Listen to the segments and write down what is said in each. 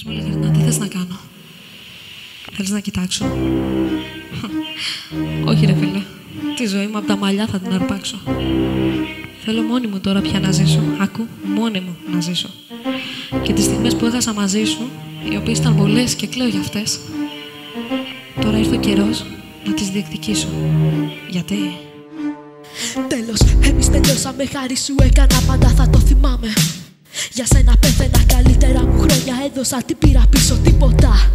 Πες μου ειλικρινά, τι θες να κάνω? Θέλεις να κοιτάξω? Όχι ρε φίλε, τη ζωή μου απ' τα μαλλιά θα την αρπάξω. Θέλω μόνη μου τώρα πια να ζήσω. Άκου, μόνη μου να ζήσω. Και τις στιγμές που έχασα μαζί σου, οι οποίες ήταν πολλές και κλαίω για αυτές, τώρα ήρθε ο καιρός να τις διεκδικήσω. Γιατί? Τέλος, εμείς τελειώσαμε, χάρη σου έκανα, πάντα θα το θυμάμαι. Για σένα πέθαινα, καλύτερα μου χρόνια έδωσα, τι πήρα πίσω, τίποτα.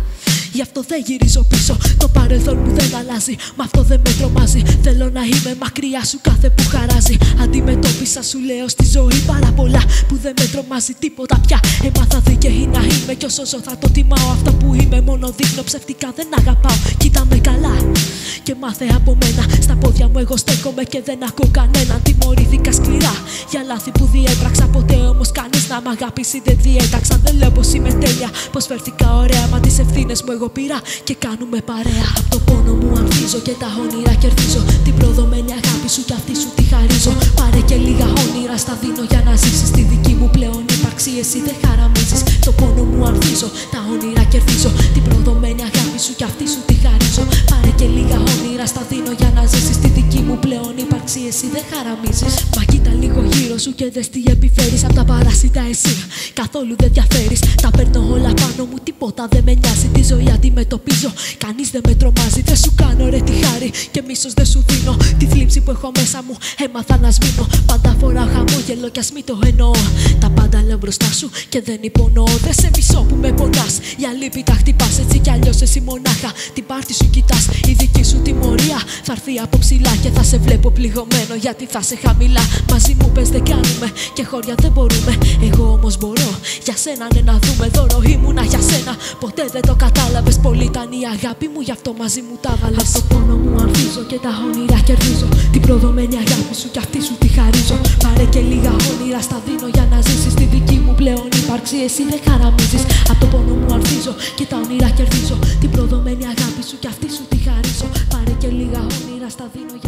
Γι' αυτό δεν γυρίζω πίσω, το παρελθόν μου δεν αλλάζει, μ' αυτό δεν με τρομάζει. Θέλω να είμαι μακριά σου κάθε που χαράζει. Αντιμετώπισα, σου λέω, στη ζωή πάρα πολλά που δεν με τρομάζει τίποτα πια. Έμαθα δίκαιη να είμαι κι όσο ζω θα το τιμάω. Αυτό που είμαι μόνο δείχνω, ψευτικά δεν αγαπάω. Κοίτα με καλά και μάθε από μένα. Στα πόδια μου εγώ στέκομαι και δεν ακούω κανέναν. Τιμωρήθηκα σκληρά για λάθη που διέπραξα. Ποτέ όμως κανείς να μ' αγαπήσει δεν διέταξα. Δεν λέω πως είμαι τέλεια, πως φέρθηκα ωραία, μα τις ευθύνες μου εγώ πήρα και κάνουμε παρέα. Απ' το πόνο μου ανθίζω και τα όνειρα κερδίζω. Την προδομένη αγάπη σου κι αυτή σου τη χαρίζω. Πάρε και λίγα όνειρα στα δίνω για να ζήσεις. Τη δική μου πλέον ύπαρξη εσύ δεν χαραμίζεις. Το πόνο μου ανθίζω, τα όνειρα κερδίζω. Την προδομένη αγάπη σου κι αυτή σου τη χαρίζω. Πάρε και λίγα όνειρα στα δίνω για να ζήσεις. Τη δική μου πλέον ύπαρξη εσύ δεν χαραμίζεις. Μα κοίτα λίγο γύρω σου και δες τι επιφέρεις. Απ' τα παράσιτα εσύ καθόλου δεν διαφέρεις. Τα παίρνω όλα πάνω μου, τίποτα δεν με νοιάζει. Τη ζωή αντιμετωπίζω, κανείς δεν με τρομάζει. Δεν σου κάνω ρε τη χάρη και μίσος δεν σου δίνω. Τη θλίψη που έχω μέσα μου έμαθα να σβήνω. Πάντα φοράω χαμόγελο κι ας μην το εννοώ. Τα πάντα λέω μπροστά σου και δεν υπονοώ. Δεν σε μισώ που με πονάς, για λύπη τα χτυπάς. Έτσι κι αλλιώς εσύ μονάχα την πάρτι σου κοιτάς. Η δική σου τιμωρία θα έρθει από ψηλά και θα σε βλέπω πληγωμένο γιατί θα σε χαμηλά. Μαζί μου πες δεν κάνουμε και χώρια δεν μπορούμε. Εγώ όμως μπορώ για σένα ναι να δούμε. Δώρο ήμουνα για σένα, ποτέ δεν το κατάλαβες. Πολύ ήταν η αγάπη μου, γι' αυτό μαζί μου τα βάλες. Απ' το πόνο μου ανθίζω και τα όνειρα κερδίζω. Την προδομένη αγάπη σου κι αυτή σου τη χαρίζω. Πάρε και λίγα όνειρα στα δίνω για να ζήσεις. Τη δική μου πλέον ύπαρξη εσύ δεν χαραμίζεις. Απ' το πόνο μου ανθίζω και τα όνειρα κερδίζω. Την προδομένη αγάπη σου κι αυτή σου τη χαρίζω. Πάρε και λίγα όνειρα στα δίνω.